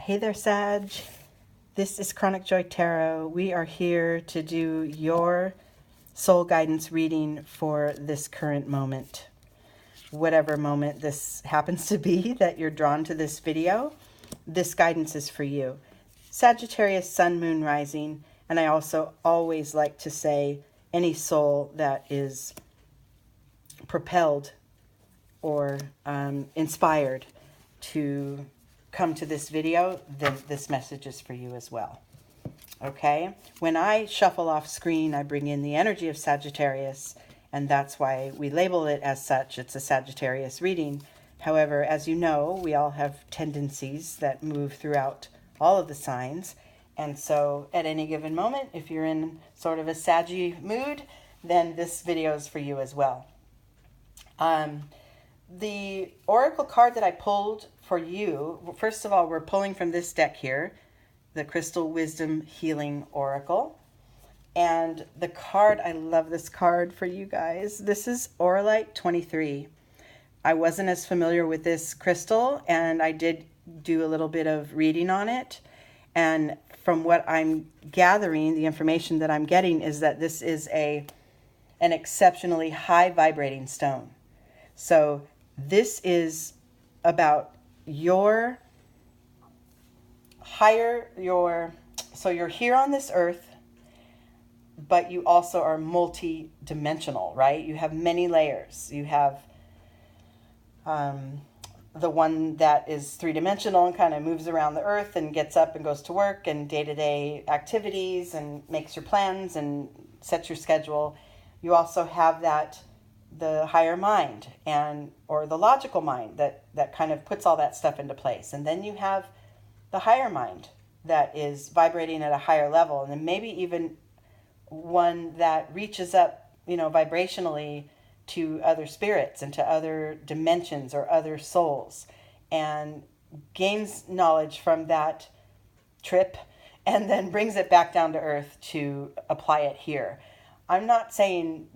Hey there, Sag. This is Chronic Joy Tarot. We are here to do your soul guidance reading for this current moment. Whatever moment this happens to be that you're drawn to this video, this guidance is for you. Sagittarius, Sun, Moon, Rising, and I also always like to say any soul that is propelled or inspired to come to this video, then this message is for you as well. Okay? When I shuffle off screen, I bring in the energy of Sagittarius, and that's why we label it as such. It's a Sagittarius reading. However, as you know, we all have tendencies that move throughout all of the signs. And so at any given moment, if you're in sort of a Saggy mood, then this video is for you as well. The oracle card that I pulled for you, first of all, we're pulling from this deck here, the Crystal Wisdom Healing Oracle. And the card, I love this card for you guys. This is AURALITE 23. I wasn't as familiar with this crystal, and I did do a little bit of reading on it. And from what I'm gathering, the information that I'm getting is that this is an exceptionally high vibrating stone. So this is about your higher, so you're here on this earth, but you also are multi-dimensional, right? You have many layers. You have the one that is three-dimensional and kind of moves around the earth and gets up and goes to work and day-to-day activities and makes your plans and sets your schedule. You also have the higher mind or the logical mind that kind of puts all that stuff into place. And then you have the higher mind that is vibrating at a higher level, and then maybe even one that reaches up, vibrationally to other spirits and to other dimensions or other souls and gains knowledge from that trip and then brings it back down to earth to apply it here. I'm not saying,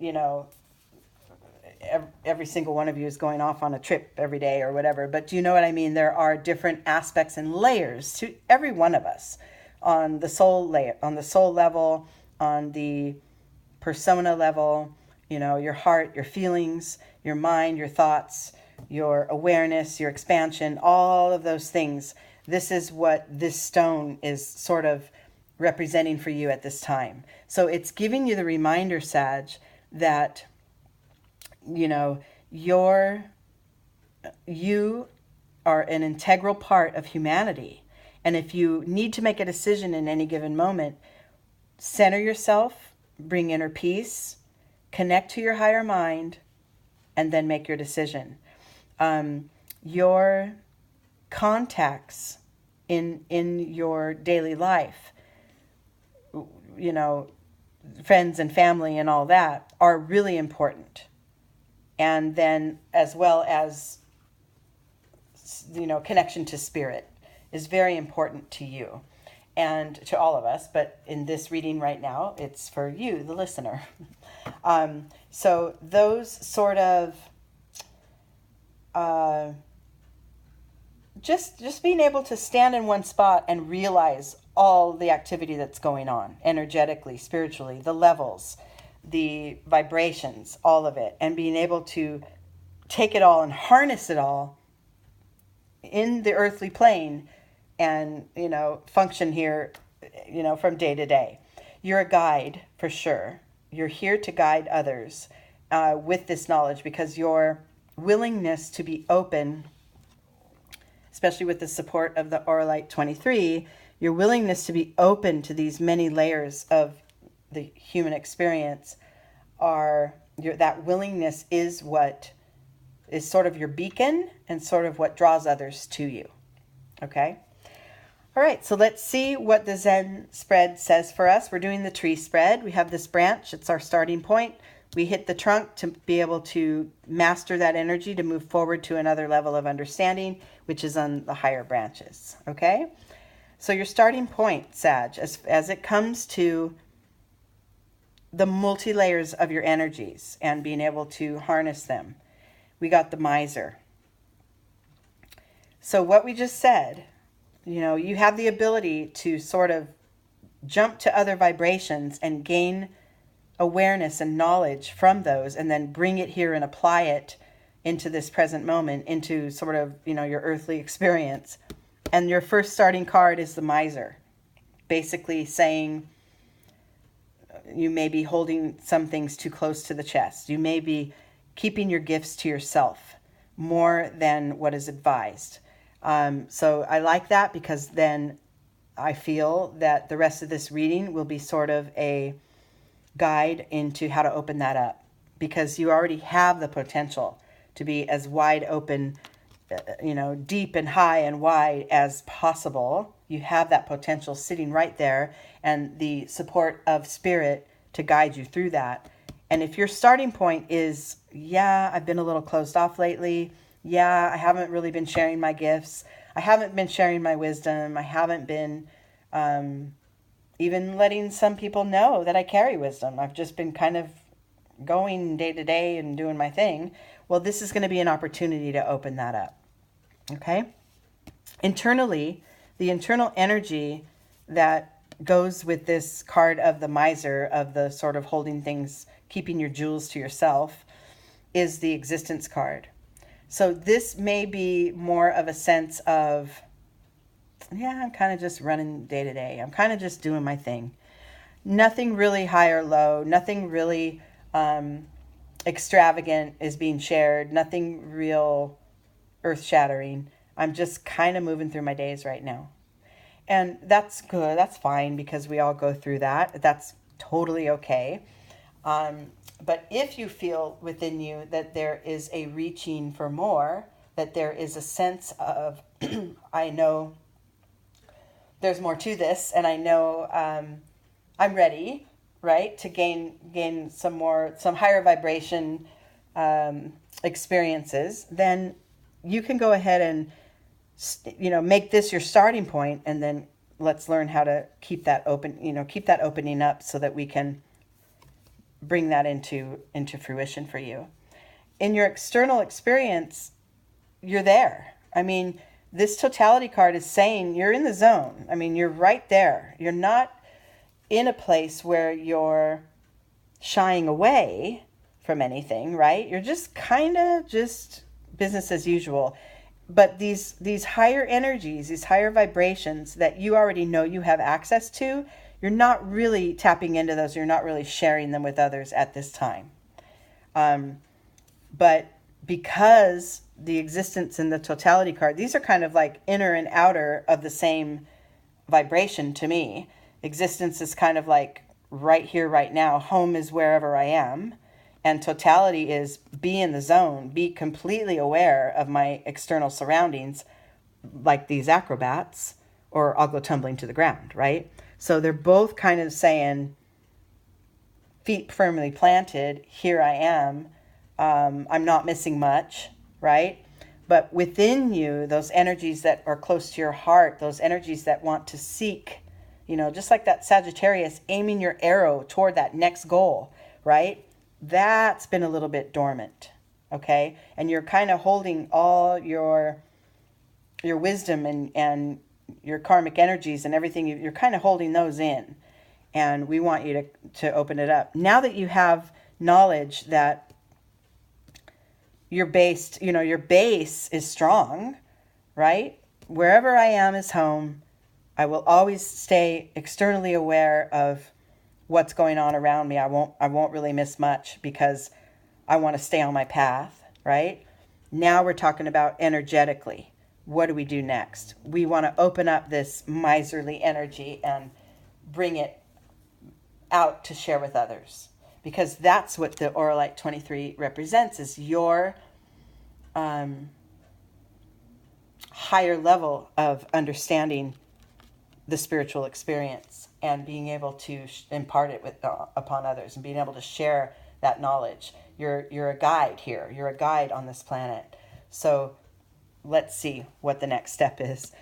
every single one of you is going off on a trip every day or whatever, but do you know what I mean? There are different aspects and layers to every one of us on the soul layer, on the soul level, on the persona level, your heart, your feelings, your mind, your thoughts, your awareness, your expansion, all of those things. This is what this stone is sort of representing for you at this time. So it's giving you the reminder, Sag, that you are an integral part of humanity. And if you need to make a decision in any given moment, center yourself, bring inner peace, connect to your higher mind, and then make your decision. Your contacts in your daily life, friends and family and all that, are really important. And then as well as, connection to spirit is very important to you and to all of us. But in this reading right now, it's for you, the listener. So those sort of, just being able to stand in one spot and realize all the activity that's going on energetically, spiritually, the levels, the vibrations, all of it, and being able to take it all and harness it all in the earthly plane and, function here, from day to day. You're a guide for sure. You're here to guide others with this knowledge, because your willingness to be open, especially with the support of the AURALITE 23, your willingness to be open to these many layers of the human experience that willingness is what is sort of your beacon and sort of what draws others to you. Okay? All right, so let's see what the Zen spread says for us. We're doing the tree spread. We have this branch. It's our starting point. We hit the trunk to be able to master that energy to move forward to another level of understanding, which is on the higher branches. Okay? So your starting point, Sag, as it comes to the multi-layers of your energies and being able to harness them, we got the miser. So what we just said you have the ability to sort of jump to other vibrations and gain awareness and knowledge from those, and then bring it here and apply it into this present moment, into sort of, your earthly experience. And your first starting card is the Miser, basically saying you may be holding some things too close to the chest. You may be keeping your gifts to yourself more than what is advised. So I like that, because then I feel that the rest of this reading will be sort of a guide into how to open that up, because you already have the potential to be as wide open, deep and high and wide as possible. You have that potential sitting right there, and the support of spirit to guide you through that. And if your starting point is, I've been a little closed off lately. I haven't really been sharing my gifts. I haven't been sharing my wisdom. I haven't been even letting some people know that I carry wisdom. I've just been kind of going day to day and doing my thing. Well, this is going to be an opportunity to open that up. Okay? Internally, the internal energy that goes with this card of the Miser, of the sort of holding things, keeping your jewels to yourself, is the Existence card. So this may be more of a sense of, I'm kind of just running day to day. I'm kind of just doing my thing. Nothing really high or low. Nothing really extravagant is being shared. Nothing real earth-shattering. I'm just kind of moving through my days right now. And that's good. That's fine, because we all go through that. That's totally okay. But if you feel within you that there is a reaching for more, that there is a sense of, I know there's more to this, and I know I'm ready, right, to gain some higher vibration experiences, then you can go ahead and make this your starting point, and then let's learn how to keep that open, keep that opening up, so that we can bring that into fruition for you. In your external experience, you're there. I mean, this totality card is saying you're in the zone. I mean, you're right there. You're not in a place where you're shying away from anything, right? You're just kind of just business as usual. But these higher energies, these higher vibrations that you already know you have access to, you're not really tapping into those. You're not really sharing them with others at this time. But because the Existence and the totality card, these are kind of like inner and outer of the same vibration to me. Existence is kind of like right here, right now. Home is wherever I am. And totality is be in the zone, be completely aware of my external surroundings, like these acrobats, or I'll go tumbling to the ground, right? So they're both kind of saying, feet firmly planted, here I am. I'm not missing much, right? But within you, those energies that are close to your heart, those energies that want to seek, just like that Sagittarius aiming your arrow toward that next goal, right? That's been a little bit dormant, okay? And you're kind of holding all your wisdom and your karmic energies and everything. You're kind of holding those in. And we want you to open it up. Now that you have knowledge that your base is strong, right? Wherever I am is home. I will always stay externally aware of what's going on around me. I won't really miss much, because I want to stay on my path, right? Now we're talking about energetically. What do we do next? We want to open up this miserly energy and bring it out to share with others, because that's what the AURALITE 23 represents, is your higher level of understanding the spiritual experience and being able to impart it upon others, and being able to share that knowledge. You're a guide here. You're a guide on this planet. So let's see what the next step is.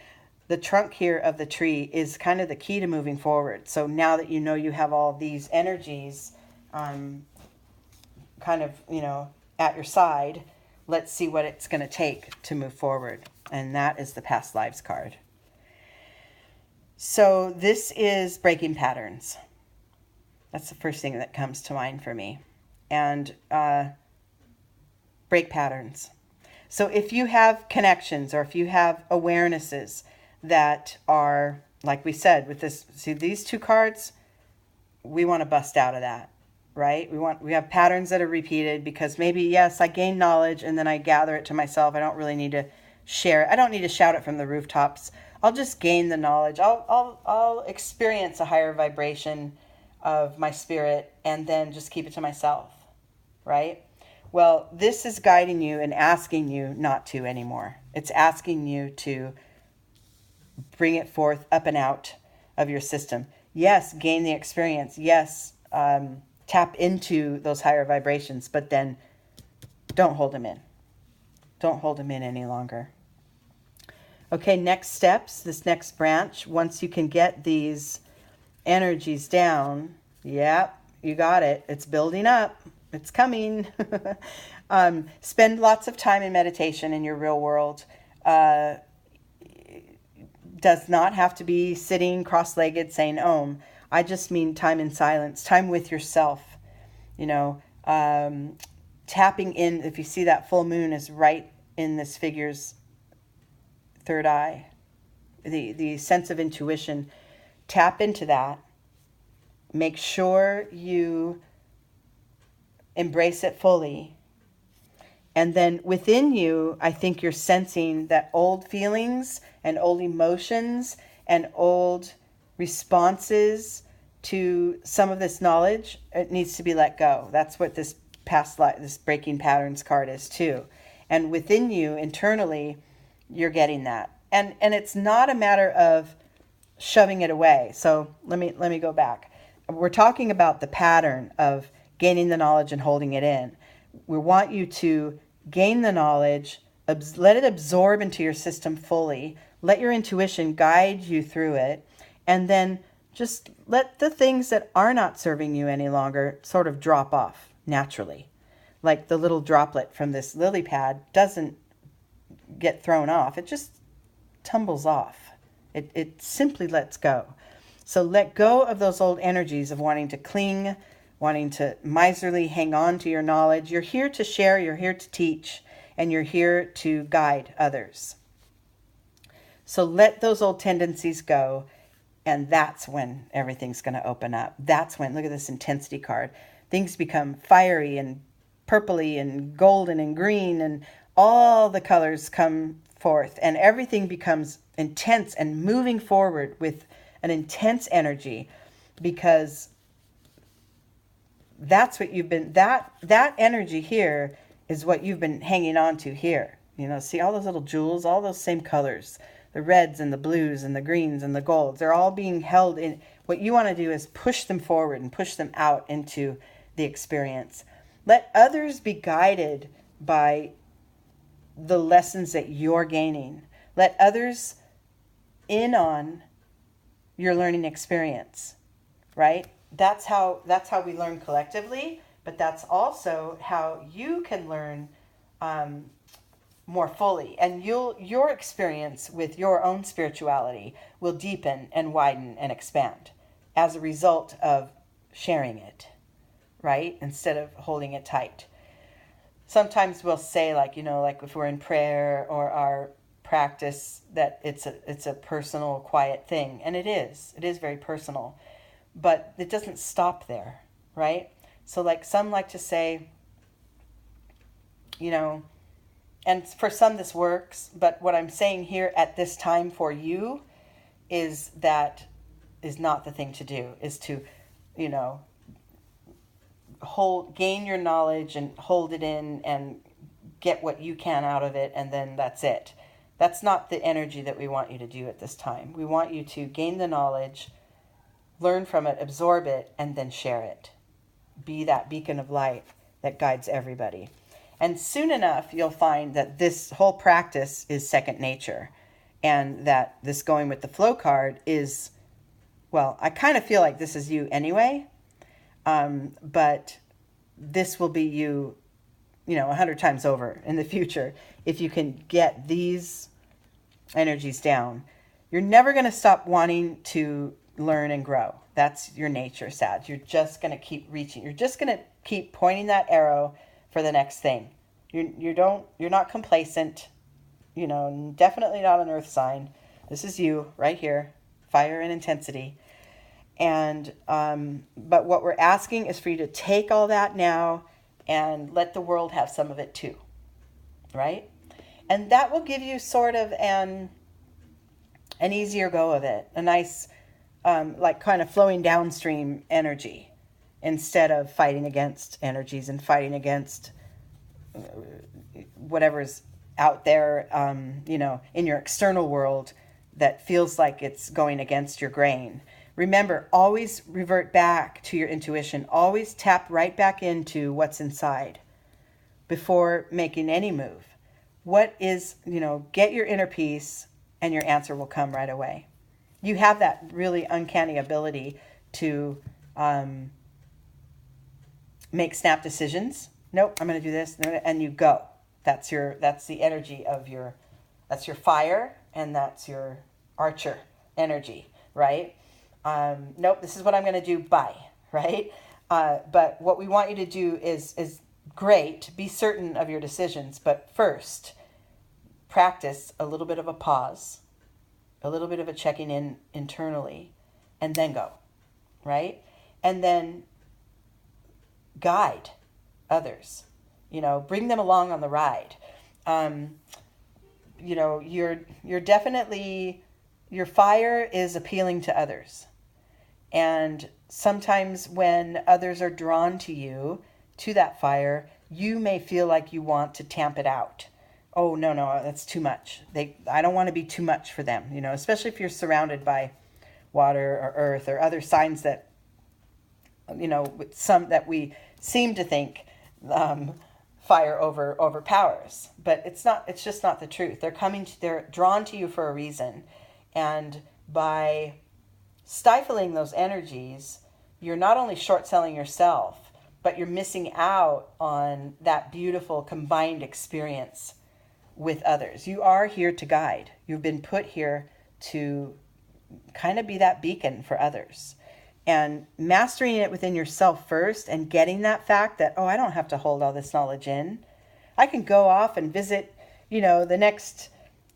The trunk here of the tree is kind of the key to moving forward. So now that you know you have all these energies kind of, at your side, let's see what it's going to take to move forward. And that is the Past Lives card. So this is breaking patterns. That's the first thing that comes to mind for me. And break patterns. So if you have connections or if you have awarenesses that are, like we said, with this, see these two cards, we want to bust out of that, right? We have patterns that are repeated because maybe, yes, I gain knowledge and then I gather it to myself. I don't really need to share it. I don't need to shout it from the rooftops. I'll just gain the knowledge. I'll experience a higher vibration of my spirit and then just keep it to myself, right? Well, this is guiding you and asking you not to anymore. It's asking you to bring it forth up and out of your system. Yes, gain the experience. Yes, tap into those higher vibrations, but then don't hold them in. Don't hold them in any longer. Okay, next steps, this next branch, once you can get these energies down, yep, you got it. It's building up. It's coming. Spend lots of time in meditation in your real world. Does not have to be sitting cross-legged saying Om. I just mean time in silence, time with yourself. You know, tapping in, if you see that full moon is right in this figure's third eye, the sense of intuition, tap into that. Make sure you embrace it fully. And then within you, I think you're sensing that old feelings and old emotions and old responses to some of this knowledge, it needs to be let go. That's what this past life, this breaking patterns card is too. And within you, internally, you're getting that. And it's not a matter of shoving it away. So let me go back. We're talking about the pattern of gaining the knowledge and holding it in. We want you to gain the knowledge, let it absorb into your system fully, let your intuition guide you through it, and then just let the things that are not serving you any longer sort of drop off naturally. Like the little droplet from this lily pad doesn't get thrown off. It just tumbles off. It simply lets go. So let go of those old energies of wanting to cling, wanting to miserly hang on to your knowledge. You're here to share, you're here to teach, and you're here to guide others. So let those old tendencies go, and that's when everything's going to open up. That's when, look at this intensity card, things become fiery and purpley and golden and green, and all the colors come forth, and everything becomes intense and moving forward with an intense energy, because that's what you've been, that energy here is what you've been hanging on to here. You know, see all those little jewels, all those same colors, the reds and the blues and the greens and the golds, they're all being held in. What you want to do is push them forward and push them out into the experience. Let others be guided by the lessons that you're gaining. Let others in on your learning experience, right? That's how we learn collectively, but that's also how you can learn more fully. And your experience with your own spirituality will deepen and widen and expand as a result of sharing it, right? Instead of holding it tight. Sometimes we'll say, like, you know, like if we're in prayer or our practice, that it's a personal, quiet thing. And it is very personal. But it doesn't stop there, right? So like some like to say, you know, and for some this works, but what I'm saying here at this time for you is that is not the thing to do, is to, you know, gain your knowledge and hold it in and get what you can out of it, and then that's it. That's not the energy that we want you to do at this time. We want you to gain the knowledge, learn from it, absorb it, and then share it. Be that beacon of light that guides everybody. And soon enough, you'll find that this whole practice is second nature, and that this going with the flow card is, well, I kind of feel like this is you anyway, but this will be you, 100 times over in the future if you can get these energies down. You're never going to stop wanting to learn and grow. That's your nature, Sag. You're just going to keep reaching. You're just going to keep pointing that arrow for the next thing. You're not complacent. Definitely not an earth sign. This is you right here, fire and intensity. And but what we're asking is for you to take all that now and let the world have some of it too, right? And that will give you sort of an easier go of it, a nice like kind of flowing downstream energy, instead of fighting against energies and fighting against whatever's out there, in your external world that feels like it's going against your grain. Remember, always revert back to your intuition. Always tap right back into what's inside before making any move. Get your inner peace and your answer will come right away. You have that really uncanny ability to make snap decisions. Nope, I'm going to do this, and you go. That's the energy of that's your fire, and that's your archer energy, right? Nope, this is what I'm going to do. Bye, right? But what we want you to do is great. Be certain of your decisions, but first, practice a little bit of a pause, a little bit of a checking in internally, and then go, right? And then guide others. Bring them along on the ride. You're definitely, your fire is appealing to others. And sometimes when others are drawn to you, to that fire, you may feel like you want to tamp it out. Oh, no, that's too much. I don't want to be too much for them, especially if you're surrounded by water or earth or other signs that, some that we seem to think fire overpowers. But it's just not the truth. They're drawn to you for a reason. And by stifling those energies, you're not only short-selling yourself, but you're missing out on that beautiful combined experience with others. You are here to guide. You've been put here to kind of be that beacon for others. And mastering it within yourself first and getting that fact that, I don't have to hold all this knowledge in. I can go off and visit, the next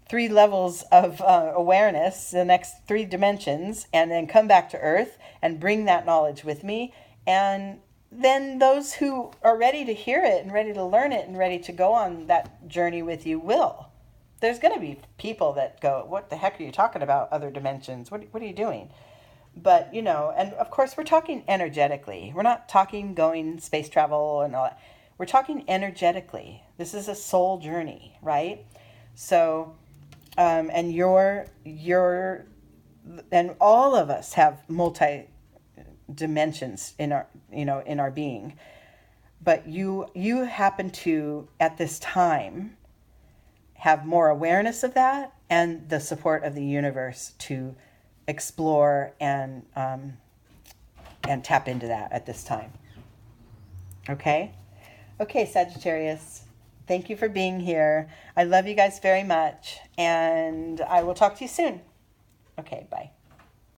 3 levels of awareness, the next 3 dimensions, and then come back to Earth and bring that knowledge with me. And then those who are ready to hear it and ready to learn it and ready to go on that journey with you will. There's going to be people that go, what the heck are you talking about, other dimensions? What are you doing? But, and of course we're talking energetically. We're not talking going space travel and all that. We're talking energetically. This is a soul journey, right? So, and and all of us have multi dimensions in our, in our being. But you happen to, at this time, have more awareness of that and the support of the universe to explore and tap into that at this time. Okay, Sagittarius. Thank you for being here. I love you guys very much, and I will talk to you soon. Okay, bye.